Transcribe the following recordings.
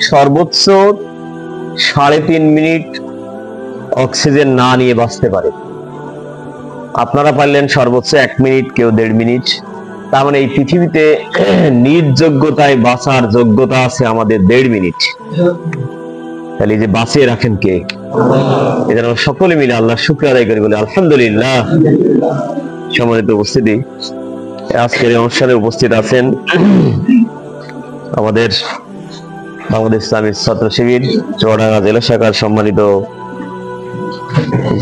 সর্বোচ্চ 3.5 minute oxygen না নিয়ে বাঁচতে পারে। আপনারা পারলেন সর্বোচ্চ 1 মিনিট, কেউ 1.5 মিনিট। তার মানে এই পৃথিবীতে নির্যোগ্যতায় বাঁচার যোগ্যতা আছে আমাদের 1.5 মিনিট। তাহলে যে বাঁচিয়ে রাখেন কে? এজন্য সকলে মিলে আল্লাহ শুকর আদায় করি, বলে আলহামদুলিল্লাহ। সম্মানিত উপস্থিতি, আজকের এই অনুষ্ঠানে উপস্থিত আছেন আমাদের বাংলাদেশ ইসলামী ছাত্র শিবির চুয়াডাঙ্গা জেলা শাখার সম্মানিত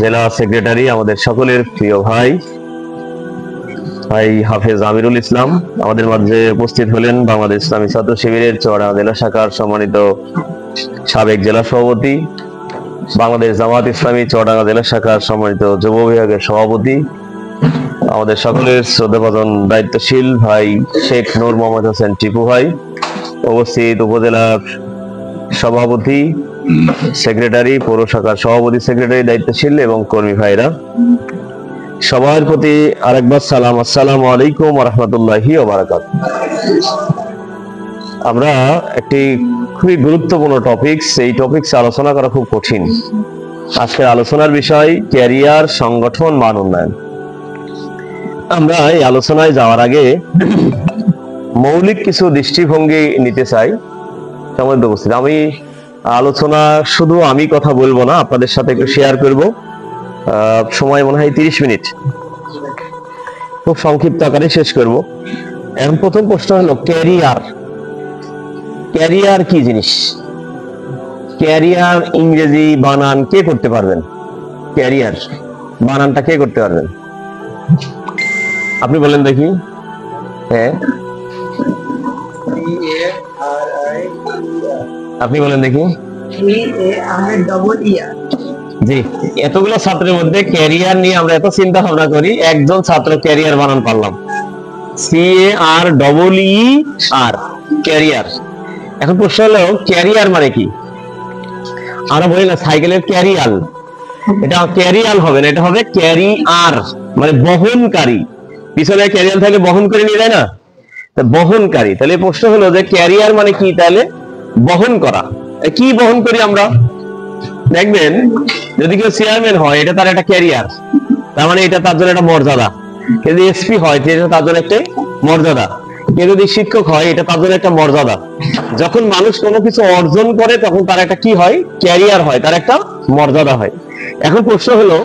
জেলা সেক্রেটারি, আমাদের সকলের প্রিয় ভাই হাফেজ আমিরুল ইসলাম। আমাদের মাঝে উপস্থিত হলেন বাংলাদেশ ইসলামী ছাত্র শিবিরের চুয়াডাঙ্গা জেলা শাখার সম্মানিত সাবেক জেলা সভাপতি, বাংলাদেশ জামাত ইসলামী চুয়াডাঙ্গা জেলা শাখার সম্মানিত যুব বিভাগের সভাপতি, আমাদের সকলের শ্রদ্ধাভাজন দায়িত্বশীল ভাই শেখ নূর মোহাম্মদ হোসেন টিপু ভাই, উপস্থিত উপজেলার সভাপতি, সেক্রেটারি, পৌর শাখার সভাপতি, সেক্রেটারি, দায়িত্বশীল এবং কর্মী ভাইরা, সবার প্রতি আরেকবার সালাম। আসসালামু আলাইকুম ওয়া রাহমাতুল্লাহি ওয়া বারাকাতুহু। আমরা একটি খুবই গুরুত্বপূর্ণ টপিকস, এই টপিকস আলোচনা করা খুব কঠিন। আজকের আলোচনার বিষয় ক্যারিয়ার সংগঠন মান উন্নয়ন। আমরা এই আলোচনায় যাওয়ার আগে মৌলিক কিছু দৃষ্টিভঙ্গি নিতে চাই। সম্মানিত উপস্থিত, আমি আলোচনা শুধু আমি কথা বলবো না, আপনাদের সাথে একটু শেয়ার করব। সময় মনে হয় 30 মিনিট, খুব সংক্ষিপ্ত আকারে শেষ করব। এখন প্রথম প্রশ্ন হলো ক্যারিয়ার। ক্যারিয়ার কি জিনিস? ক্যারিয়ার ইংরেজি বানান কে করতে পারবেন? ক্যারিয়ার বানানটা কে করতে পারবেন? আপনি বলেন দেখি। হ্যাঁ, আপনি বলেন দেখি। জি, এতগুলো ছাত্রের মধ্যে ক্যারিয়ার নিয়ে আমরা এত চিন্তা ভাবনা করি, একজন ছাত্র ক্যারিয়ার বানান পারলাম, CAREER, ক্যারিয়ার। এখন প্রশ্ন হলো ক্যারিয়ার মানে কি? আমরা বলি না সাইকেলের ক্যারিয়াল, এটা ক্যারিয়াল হবে না, এটা হবে ক্যারিয়ার, মানে বহনকারী। পিছনে ক্যারিয়াল থাকলে বহন করে নিয়ে যায় না, বহনকারী। তাহলে প্রশ্ন হলো যে ক্যারিয়ার মানে কি? তাহলে বহন করা। কি বহন করি আমরা? দেখবেন যদি কেউ চেয়ারম্যান হয়, এটা তার একটা ক্যারিয়ার, তার মানে এটা তার জন্য একটা মর্যাদা। কেউ যদি এসপি হয়, এটা তার জন্য একটা মর্যাদা। কেউ যদি শিক্ষক হয়, এটা তার জন্য একটা মর্যাদা। যখন মানুষ কোনো কিছু অর্জন করে, তখন তার একটা কি হয়? ক্যারিয়ার হয়, তার একটা মর্যাদা হয়। এখন প্রশ্ন হলো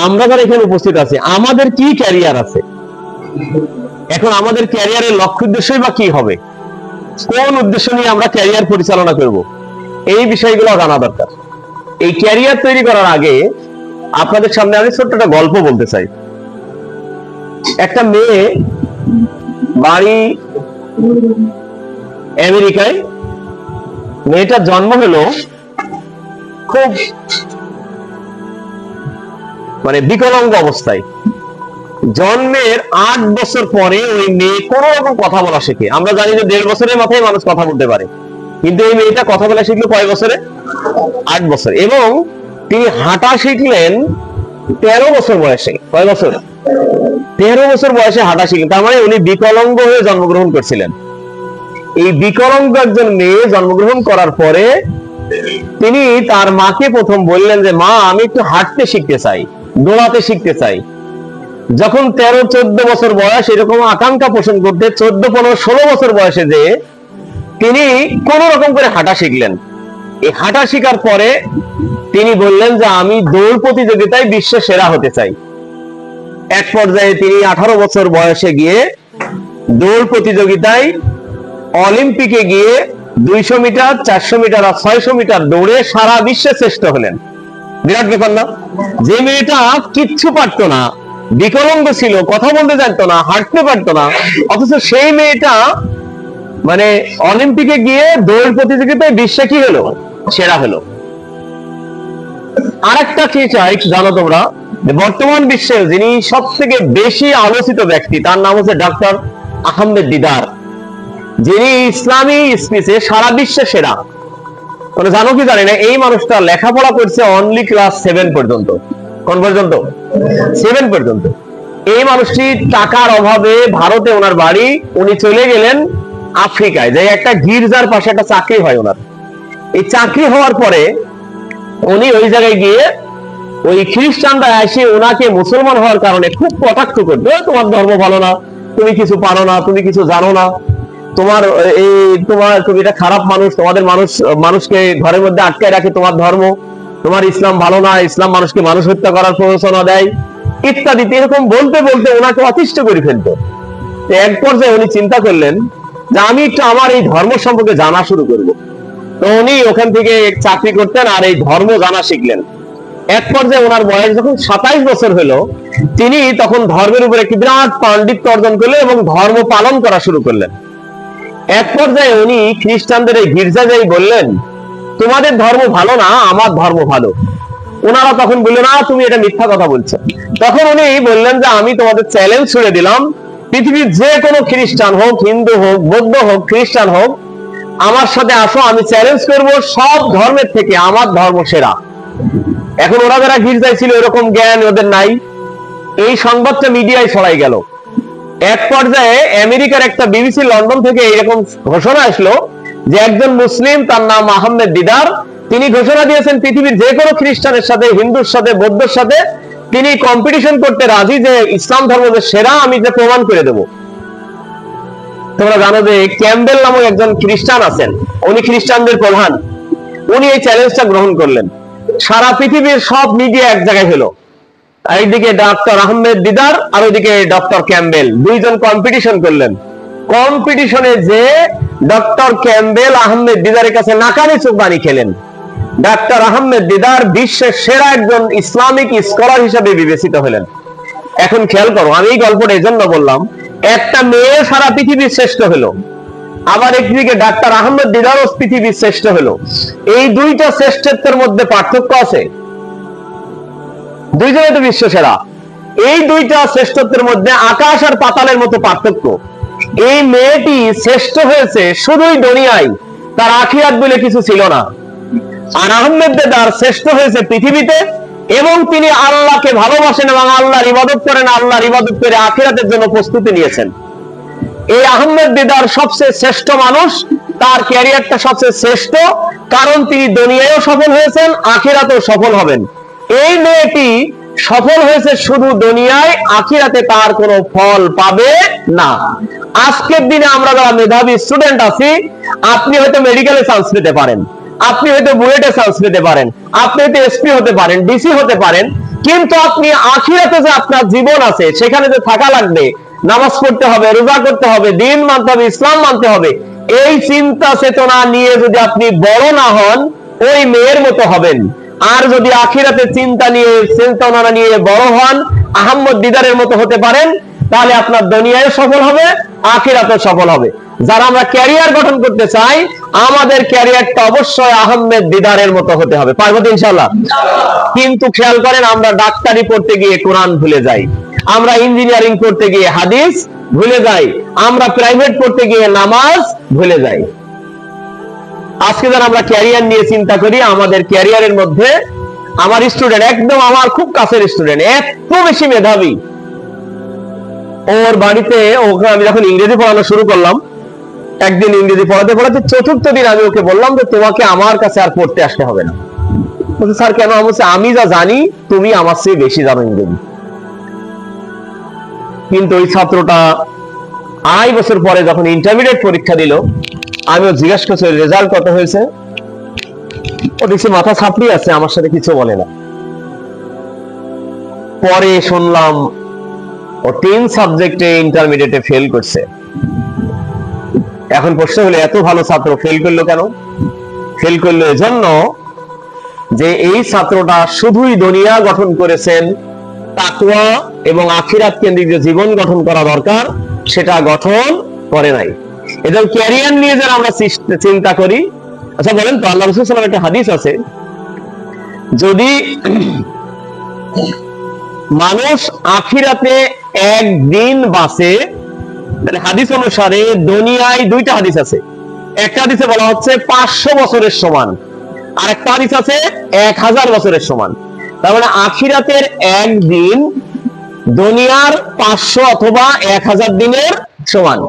আমরা যারা এখানে উপস্থিত আছি, আমাদের কি ক্যারিয়ার আছে? এখন আমাদের ক্যারিয়ারের লক্ষ্য উদ্দেশ্যই বা কি হবে? কোন উদ্দেশ্য নিয়ে আমরা ক্যারিয়ার পরিচালনা করব? এই বিষয়গুলো জানা দরকার। এই ক্যারিয়ার তৈরি করার আগে আপনাদের সামনে আমি ছোট্ট একটা গল্প বলতে চাই। একটা মেয়ে, বাড়ি আমেরিকায়, মেয়েটার জন্ম হলো খুব মানে বিকলাঙ্গ অবস্থায়। জন্মের 8 বছর পরে ওই মেয়ে কোন রকম কথা বলা শেখে। আমরা জানি যে 1.5 বছরের মাথায় মানুষ কথা বলতে পারে, কিন্তু এই মেয়েটা কথা বলা শিখলো কয় বছরে? 8 বছর। এবং তিনি হাঁটা শিখলেন 13 বছর বয়সে। কয় বছর? 13 বছর বয়সে হাঁটা শিখলেন। তার মানে উনি বিকলাঙ্গ হয়ে জন্মগ্রহণ করছিলেন। এই বিকলাঙ্গ একজন মেয়ে জন্মগ্রহণ করার পরে তিনি তার মাকে প্রথম বললেন যে মা, আমি একটু হাঁটতে শিখতে চাই, দৌড়াতে শিখতে চাই। যখন 13-14 বছর বয়স, এরকম আকাঙ্ক্ষা পোষণ করতে 14-15-16 বছর বয়সে যে তিনি কোন রকম করে হাঁটা শিখলেন। এই হাঁটা শিখার পরে তিনি বললেন যে আমি দৌড় প্রতিযোগিতায় বিশ্ব সেরা হতে চাই। এক পর্যায়ে তিনি 18 বছর বয়সে গিয়ে দৌড় প্রতিযোগিতায় অলিম্পিকে গিয়ে 200 মিটার, 400 মিটার আর 600 মিটার দৌড়ে সারা বিশ্বে শ্রেষ্ঠ হলেন। বিরাট ব্যাপার না? যে মেয়েটা কিচ্ছু পারতো না, বিকলাঙ্গ ছিল, কথা বলতে জানতো না, হাঁটতে পারতো না, অথচ সেই মেয়েটা মানে অলিম্পিকে গিয়ে দৌড় প্রতিযোগিতায় বিশ্বে কি হলো? সেরা হলো। আরেকটা কি চাই জানো তোমরা? বর্তমান বিশ্বে যিনি সব থেকে বেশি আলোচিত ব্যক্তি, তার নাম হচ্ছে ডক্টর আহমেদ দিদার, যিনি ইসলামী স্পিচে সারা বিশ্বে সেরা। তোমরা জানো কি জানি না, এই মানুষটা লেখাপড়া করছে অনলি ক্লাস 7 পর্যন্ত। কোন পর্যন্ত? 7 পর্যন্ত। এই মানুষটি টাকার অভাবে, ভারতে ওনার বাড়ি, উনি চলে গেলেন আফ্রিকায়, যে একটা গির্জার পাশে একটা চাকরি হয় ওনার। এই চাকরি হওয়ার পরে উনি ওই জায়গায় গিয়ে ওই খ্রিস্টানরা এসে ওনাকে মুসলমান হওয়ার কারণে খুব কটাক্ষ করতো, তোমার ধর্ম ভালো না, তুমি কিছু পারো না, তুমি কিছু জানো না, তুমি এটা খারাপ মানুষ, তোমাদের মানুষকে ঘরের মধ্যে আটকায় রাখে তোমার ধর্ম, তোমার ইসলাম ভালো না, ইসলাম মানুষকে মানুষ হত্যা করার প্ররোচনা দেয় ইত্যাদি। এরকম বলতে বলতে ওনাকে অতিষ্ঠ করে ফেলতো। এক পর্যায়ে উনি চিন্তা করলেন যে আমি একটু আমার এই ধর্ম সম্পর্কে জানা শুরু করব। তো উনি ওখান থেকে চাকরি করতেন আর এই ধর্ম জানা শিখলেন। এক পর্যায়ে ওনার বয়স যখন 27 বছর হলো, তিনি তখন ধর্মের উপর একটি বিরাট পাণ্ডিত্য অর্জন করলেন এবং ধর্ম পালন করা শুরু করলেন। এক পর্যায়ে উনি খ্রিস্টানদের এই গির্জা যাই বললেন, তোমাদের ধর্ম ভালো না, আমার ধর্ম ভালো। ওনারা তখন বললেন, না তুমি এটা মিথ্যা কথা বলছো। তখন উনি বললেন যে আমি তোমাদের চ্যালেঞ্জ ছুড়ে দিলাম, পৃথিবীর যে কোনো খ্রিস্টান হোক, হিন্দু হোক, বৌদ্ধ হোক, খ্রিস্টান হোক, আমার সাথে আসো, আমি চ্যালেঞ্জ করব সব ধর্মের থেকে আমার ধর্ম সেরা। এখন ওরা যারা গির্জায় ছিল এরকম জ্ঞান ওদের নাই। এই সংবাদটা মিডিয়ায় ছড়াই গেল। এক পর্যায়ে আমেরিকার একটা বিবিসি লন্ডন থেকে এরকম ঘোষণা আসলো যে একজন মুসলিম, তার নাম আহমেদ দিদার, তিনি ঘোষণা দিয়েছেন পৃথিবীর যে কোনো খ্রিস্টানের সাথে, হিন্দুর সাথে, বৌদ্ধর সাথে তিনি কম্পিটিশন করতে রাজি, যে ইসলাম ধর্ম যে সেরা আমি যে প্রমাণ করে দেব। তোমরা জানো যে ক্যাম্বেল নামক একজন খ্রিস্টান আছেন, উনি খ্রিস্টানদের প্রধান। উনি এই চ্যালেঞ্জটা গ্রহণ করলেন। সারা পৃথিবীর সব মিডিয়া এক জায়গায় হলো। এইদিকে ডক্টর আহমেদ দিদার আর ওইদিকে ডক্টর ক্যাম্বেল, দুইজন কম্পিটিশন করলেন। কম্পিটিশনে যে ডক্টর ক্যাম্বেল আহমেদ দিদারের কাছে নাকানি চুবানি খেলেন। ডক্টর আহমেদ দিদার বিশ্বের সেরা একজন ইসলামিক স্কলার হিসেবে বিবেচিত হলেন। এখন খেয়াল করো, আমি এই গল্পটা এই জন্য বললাম, একটা মেয়ে সারা পৃথিবীর শ্রেষ্ঠ হলো, আবার একদিকে ডাক্তার আহমেদ দিদারও পৃথিবীর শ্রেষ্ঠ হলো। এই দুইটা শ্রেষ্ঠত্বের মধ্যে পার্থক্য আছে? দুইজনে তো বিশ্ব সেরা। এই দুইটা শ্রেষ্ঠত্বের মধ্যে আকাশ আর পাতালের মতো পার্থক্য। এই মেয়েটি শ্রেষ্ঠ হয়েছে শুধুই দুনিয়ায়, তার আখিরাত বলে কিছু ছিল না। আর আহমেদ দিদার শ্রেষ্ঠ হয়েছে পৃথিবীতে, এবং তিনি আল্লাহকে ভালোবাসেন এবং আল্লাহর ইবাদত করেন, আল্লাহর ইবাদত করে আখিরাতের জন্য প্রস্তুতি নিয়েছেন। এই আহমেদ দিদার সবচেয়ে শ্রেষ্ঠ মানুষ, তার ক্যারিয়ারটা সবচেয়ে শ্রেষ্ঠ, কারণ তিনি দুনিয়ায়ও সফল হয়েছেন, আখিরাতেও সফল হবেন। এই মেয়েটি সফল হয়েছে শুধু দুনিয়ায়, আখিরাতে তার কোনো ফল পাবে না। আজকের দিনে আমরা যারা মেধাবী স্টুডেন্ট আছি, আপনি হয়তো মেডিকেলে চান্স পেতে পারেন, আপনি হয়তো বুয়েটে চান্স পেতে পারেন, আপনি হয়তো এসপি হতে পারেন, ডিসি হতে পারেন, কিন্তু আপনি আখিরাতে যে আপনার জীবন আছে, সেখানে যে থাকা লাগবে, নামাজ পড়তে হবে, রোজা করতে হবে, দিন মানতে হবে, ইসলাম মানতে হবে, এই চিন্তা চেতনা নিয়ে যদি আপনি বড় না হন, ওই মেয়ের মতো হবেন। আর যদি আখিরাতে চিন্তা নিয়ে, চেতনা নিয়ে বড় হন, আহমদ দিদারের মতো হতে পারেন, তাহলে আপনার দুনিয়ায় সফল হবে, আখিরাতে সফল হবে। যারা আমরা ক্যারিয়ার গঠন করতে চাই, আমাদের ক্যারিয়ারটা অবশ্যই আহমেদ দিদারের মতো হতে হবে। পারবো তো ইনশাআল্লাহ? কিন্তু খেয়াল করেন, আমরা ডাক্তারি পড়তে গিয়ে কোরআন ভুলে যাই, আমরা ইঞ্জিনিয়ারিং পড়তে গিয়ে হাদিস ভুলে যাই, আমরা প্রাইভেট পড়তে গিয়ে নামাজ ভুলে যাই। আজকে যারা আমরা ক্যারিয়ার নিয়ে চিন্তা করি, আমাদের ক্যারিয়ারের মধ্যে আমার স্টুডেন্ট, একদম আমার খুব কাছের স্টুডেন্ট, এত বেশি মেধাবী, ওর বাড়িতে ওকে আমি যখন ইংরেজি পড়ানো শুরু করলাম, একদিন ইংরেজি পড়াতে পড়াতে চতুর্থ দিন আমি ওকে বললাম যে তোমাকে আমার কাছে আর পড়তে আসতে হবে না। বলছে স্যার কেন? আমি যা জানি তুমি আমার চেয়ে বেশি জানো ইংরেজি। কিন্তু ওই ছাত্রটা 2.5 বছর পরে যখন ইন্টারমিডিয়েট পরীক্ষা দিল, আমিও জিজ্ঞাসা করছি রেজাল্ট কত হয়েছে, ও দেখছি মাথা ছাপড়ি আছে, আমার সাথে কিছু বলে না। পরে শুনলাম ও 3 সাবজেক্টে ইন্টারমিডিয়েটে ফেল করছে। এখন প্রশ্ন হলো, এত ভালো ছাত্র ফেল করলো কেন? ফেল করলো এজন্য যে এই ছাত্রটা শুধুই দুনিয়া গঠন করেছেন, তাকওয়া এবং আখিরাত কেন্দ্রিক যে জীবন গঠন করা দরকার সেটা গঠন করে নাই। এজন্য ক্যারিয়ার নিয়ে যারা আমরা চিন্তা করি, আচ্ছা বলেন তো, আল্লাহ রাসূল সাল্লাল্লাহু আলাইহি ওয়াসাল্লাম একটা হাদিস আছে, যদি মানুষ আখিরাতে একদিন বাঁচে, তাহলে হাদিস অনুসারে দুনিয়ায় 2টা হাদিস আছে। একটা হাদিসে বলা হচ্ছে 500 বছরের সমান, আর একটা হাদিস আছে 1000 বছরের সমান। তার মানে আখিরাতের একদিন দুনিয়ার 500 অথবা 1000 দিনের সমান।